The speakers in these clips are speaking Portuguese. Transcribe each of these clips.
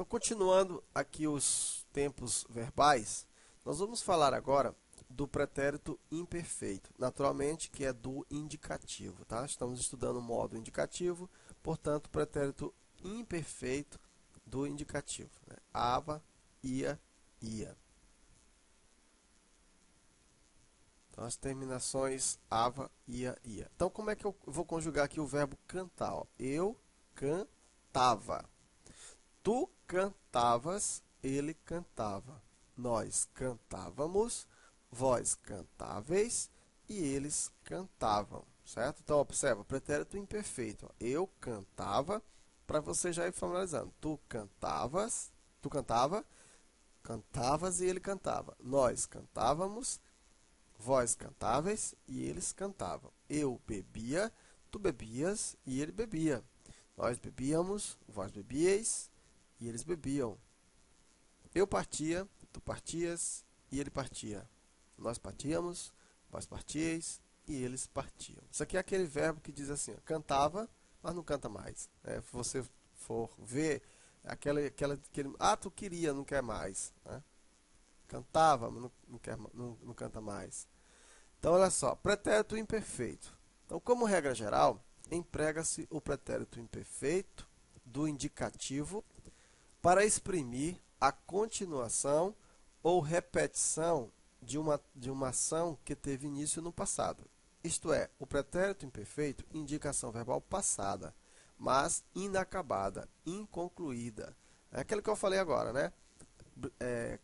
Então, continuando aqui os tempos verbais, nós vamos falar agora do pretérito imperfeito, naturalmente, que é do indicativo, tá? Estamos estudando o modo indicativo, portanto, pretérito imperfeito do indicativo, né? Ava, ia, ia. Então, as terminações ava, ia, ia. Então, como é que eu vou conjugar aqui o verbo cantar? Ó? Eu cantava. Tu cantavas, ele cantava. Nós cantávamos, vós cantáveis e eles cantavam, certo? Então, observa, pretérito imperfeito. Ó. Eu cantava, para você já ir familiarizando. Tu cantavas, tu cantava, cantavas e ele cantava. Nós cantávamos, vós cantáveis e eles cantavam. Eu bebia, tu bebias e ele bebia. Nós bebíamos, vós bebieis e eles bebiam. Eu partia, tu partias e ele partia. Nós partíamos, vós partieis e eles partiam. Isso aqui é aquele verbo que diz assim, ó, cantava, mas não canta mais. Se você for ver, aquele tu queria, não quer mais. Né? Cantava, mas não canta mais. Então, olha só, pretérito imperfeito. Então, como regra geral, emprega-se o pretérito imperfeito do indicativo para exprimir a continuação ou repetição de uma ação que teve início no passado. Isto é, o pretérito imperfeito indica a ação verbal passada, mas inacabada, inconcluída. É aquilo que eu falei agora, né?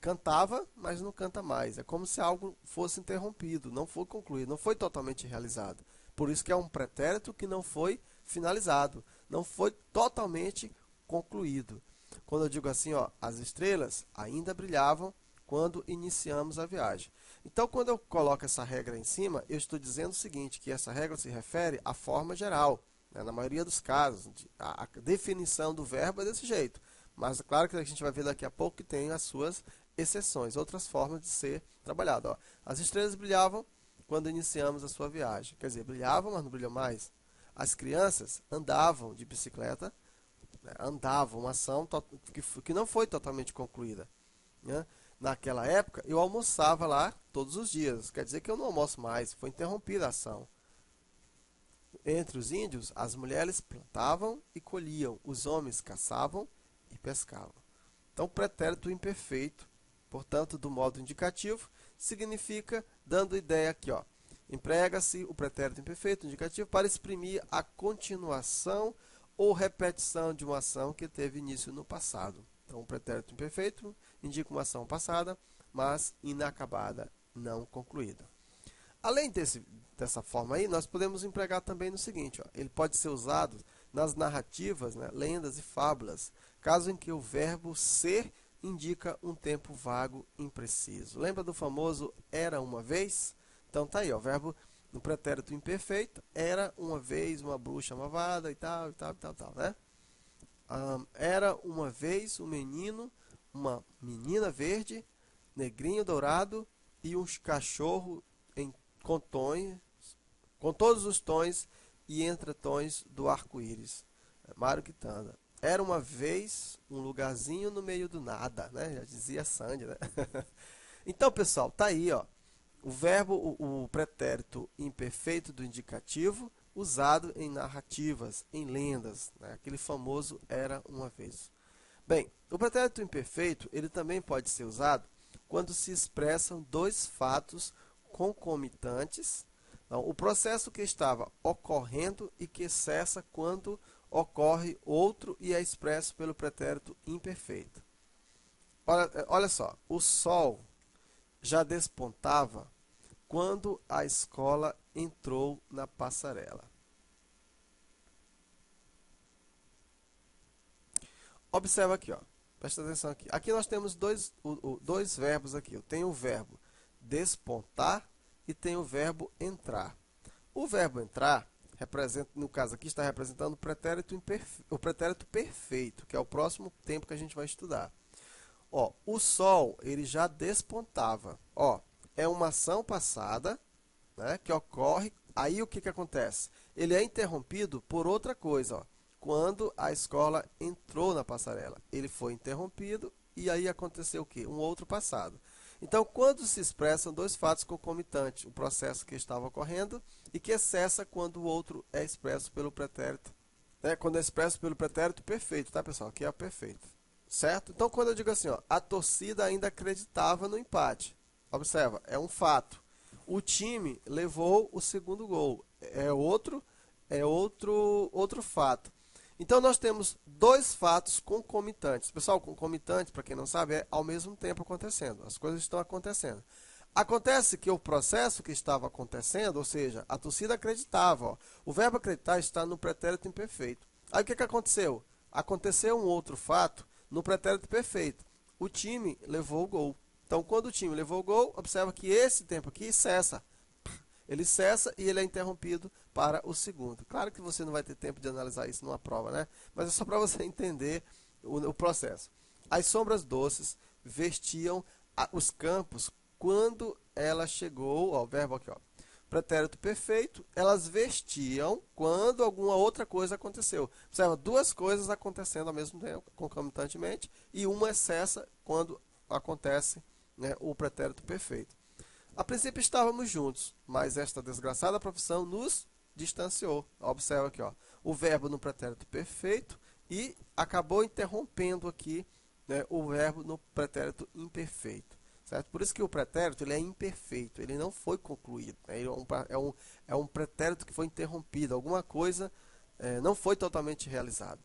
Cantava, mas não canta mais. É como se algo fosse interrompido, não foi concluído, não foi totalmente realizado. Por isso que é um pretérito que não foi finalizado, não foi totalmente concluído. Quando eu digo assim, ó, as estrelas ainda brilhavam quando iniciamos a viagem. Então, quando eu coloco essa regra em cima, eu estou dizendo o seguinte, que essa regra se refere à forma geral. Né? Na maioria dos casos, a definição do verbo é desse jeito. Mas, claro que a gente vai ver daqui a pouco que tem as suas exceções, outras formas de ser trabalhado. Ó. As estrelas brilhavam quando iniciamos a sua viagem. Quer dizer, brilhavam, mas não brilham mais. As crianças andavam de bicicleta, né? Andavam, uma ação que não foi totalmente concluída. Né? Naquela época, eu almoçava lá todos os dias. Quer dizer que eu não almoço mais, foi interrompida a ação. Entre os índios, as mulheres plantavam e colhiam, os homens caçavam e pescavam. Então, pretérito imperfeito, portanto, do modo indicativo, significa, dando ideia aqui, ó, emprega-se o pretérito imperfeito indicativo para exprimir a continuação ou repetição de uma ação que teve início no passado. Então, o pretérito imperfeito indica uma ação passada, mas inacabada, não concluída. Além dessa forma aí, nós podemos empregar também no seguinte, ó, ele pode ser usado nas narrativas, né, lendas e fábulas, caso em que o verbo ser indica um tempo vago, impreciso. Lembra do famoso era uma vez? Então tá aí, ó, o verbo no pretérito imperfeito, era uma vez uma bruxa malvada e tal, né? Era uma vez um menino, uma menina verde, negrinho dourado e um cachorro com tons, com todos os tons e entretons do arco-íris. Mário Quintana. Era uma vez um lugarzinho no meio do nada, né? Já dizia Sandy, né? Então, pessoal, tá aí, ó, o verbo, o pretérito imperfeito do indicativo, usado em narrativas, em lendas, né? Aquele famoso era uma vez. Bem, o pretérito imperfeito, ele também pode ser usado quando se expressam dois fatos concomitantes. Então, o processo que estava ocorrendo e que cessa quando ocorre outro e é expresso pelo pretérito imperfeito. Olha só, o sol já despontava quando a escola entrou na passarela. Observa aqui, ó. Presta atenção aqui. Aqui nós temos dois verbos aqui. Eu tenho o verbo despontar e tenho o verbo entrar. O verbo entrar representa, no caso aqui, está representando o pretérito perfeito, que é o próximo tempo que a gente vai estudar. Ó, o sol, ele já despontava. Ó, é uma ação passada, né, que ocorre. Aí o que acontece? Ele é interrompido por outra coisa, ó, quando a escola entrou na passarela. Ele foi interrompido e aí aconteceu o quê? Um outro passado. Então, quando se expressam dois fatos concomitantes, o processo que estava ocorrendo e que cessa quando o outro é expresso pelo pretérito. Quando é expresso pelo pretérito perfeito, tá, pessoal? Aqui é perfeito. Certo? Então, quando eu digo assim, ó, a torcida ainda acreditava no empate. Observa, é um fato. O time levou o segundo gol. É outro fato. Então, nós temos dois fatos concomitantes. Pessoal, concomitante, para quem não sabe, é ao mesmo tempo acontecendo. As coisas estão acontecendo. Acontece que o processo que estava acontecendo, ou seja, a torcida acreditava. Ó, o verbo acreditar está no pretérito imperfeito. Aí o que aconteceu? Aconteceu um outro fato no pretérito perfeito. O time levou o gol. Então, quando o time levou o gol, observa que esse tempo aqui cessa. Ele cessa e ele é interrompido para o segundo. Claro que você não vai ter tempo de analisar isso numa prova, né? Mas é só para você entender o processo. As sombras doces vestiam os campos quando ela chegou, ó, o verbo aqui, ó, pretérito perfeito, elas vestiam quando alguma outra coisa aconteceu. Observa, duas coisas acontecendo ao mesmo tempo, concomitantemente, e uma cessa quando acontece, né, o pretérito perfeito. A princípio estávamos juntos, mas esta desgraçada profissão nos distanciou. Observa aqui, ó, o verbo no pretérito perfeito e acabou interrompendo aqui, né, o verbo no pretérito imperfeito. Certo? Por isso que o pretérito ele é imperfeito, ele não foi concluído. Né? É um pretérito que foi interrompido, alguma coisa não foi totalmente realizada.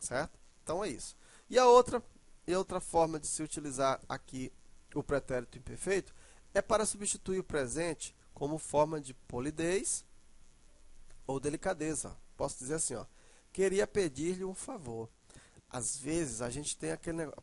Certo? Então é isso. E outra forma de se utilizar aqui o pretérito imperfeito é para substituir o presente como forma de polidez ou delicadeza. Posso dizer assim, ó, queria pedir-lhe um favor. Às vezes a gente tem aquele negócio,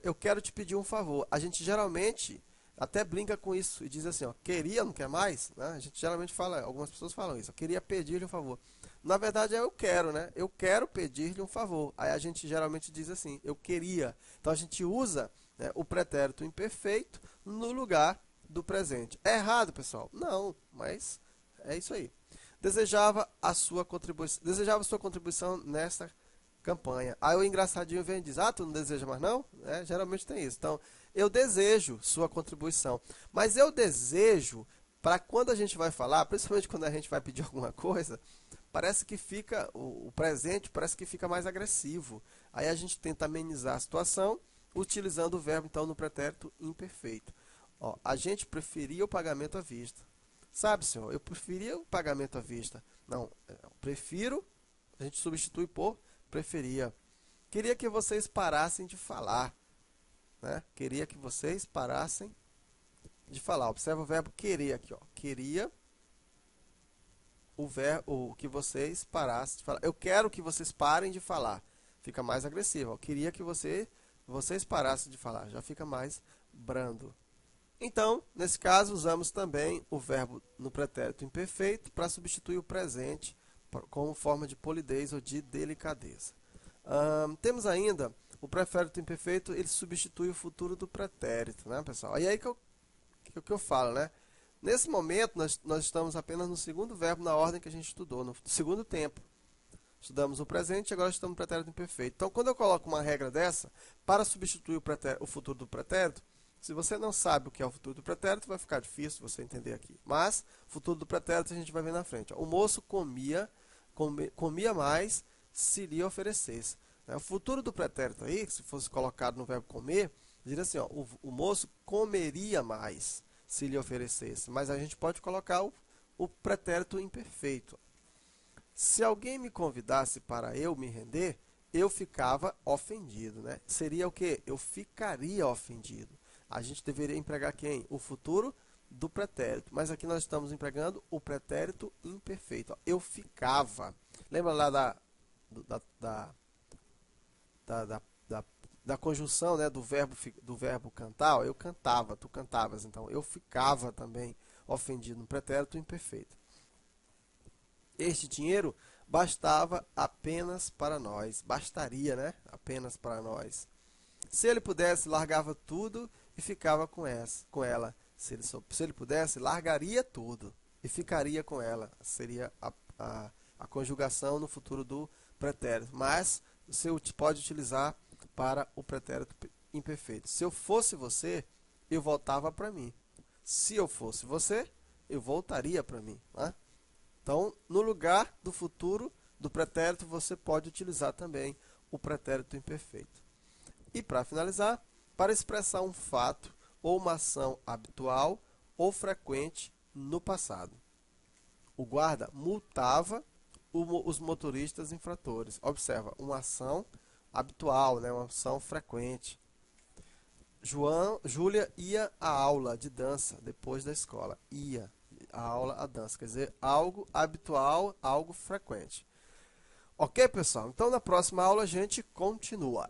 eu quero te pedir um favor. A gente geralmente até brinca com isso e diz assim, ó, queria, não quer mais? Né? A gente geralmente fala, algumas pessoas falam isso, eu queria pedir-lhe um favor. Na verdade é eu quero, né? Eu quero pedir-lhe um favor. Aí a gente geralmente diz assim, eu queria. Então a gente usa, né, o pretérito imperfeito no lugar do presente. É errado, pessoal? Não, mas é isso aí. Desejava sua contribuição nesta campanha. Aí o engraçadinho vem e diz, tu não deseja mais não? Geralmente tem isso. Então, eu desejo sua contribuição. Mas eu desejo, para quando a gente vai falar, principalmente quando a gente vai pedir alguma coisa, parece que fica, o presente parece que fica mais agressivo. Aí a gente tenta amenizar a situação, utilizando o verbo, então, no pretérito imperfeito. Ó, a gente preferia o pagamento à vista. Sabe, senhor, eu preferia o pagamento à vista. Não, eu prefiro, a gente substitui por preferia. Queria que vocês parassem de falar. Né? Queria que vocês parassem de falar. Observa o verbo querer aqui. Ó. Queria o que vocês parassem de falar. Eu quero que vocês parem de falar. Fica mais agressivo. Ó. Queria que vocês parassem de falar. Já fica mais brando. Então, nesse caso, usamos também o verbo no pretérito imperfeito para substituir o presente como forma de polidez ou de delicadeza. Temos ainda o pretérito imperfeito, ele substitui o futuro do pretérito, né, pessoal? E aí que eu falo, né? Nesse momento, nós estamos apenas no segundo verbo na ordem que a gente estudou, no segundo tempo. Estudamos o presente e agora estamos no pretérito imperfeito. Então, quando eu coloco uma regra dessa, para substituir o futuro do pretérito, se você não sabe o que é o futuro do pretérito, vai ficar difícil você entender aqui. Mas, o futuro do pretérito a gente vai ver na frente. Ó. O moço comia mais se lhe oferecesse. O futuro do pretérito aí, se fosse colocado no verbo comer, diria assim, ó, o moço comeria mais se lhe oferecesse. Mas a gente pode colocar o pretérito imperfeito. Se alguém me convidasse para eu me render, eu ficava ofendido. Né? Seria o quê? Eu ficaria ofendido. A gente deveria empregar quem? O futuro do pretérito. Mas aqui nós estamos empregando o pretérito imperfeito. Ó. Eu ficava. Lembra lá da conjunção, né, do verbo cantar? Ó, eu cantava, tu cantavas. Então, eu ficava também ofendido no pretérito imperfeito. Este dinheiro bastava apenas para nós. Bastaria, né? Apenas para nós. Se ele pudesse, largava tudo e ficava com ela. Se ele pudesse, largaria tudo e ficaria com ela. Seria a conjugação no futuro do pretérito, mas você pode utilizar para o pretérito imperfeito. Se eu fosse você, eu voltava para mim. Se eu fosse você, eu voltaria para mim. Né? Então, no lugar do futuro do pretérito, você pode utilizar também o pretérito imperfeito. E para finalizar, para expressar um fato ou uma ação habitual ou frequente no passado. O guarda multava os motoristas infratores. Observa, uma ação habitual, né? Uma ação frequente. Júlia ia à aula de dança depois da escola. Ia à aula à dança, quer dizer, algo habitual, algo frequente. Ok, pessoal? Então, na próxima aula a gente continua.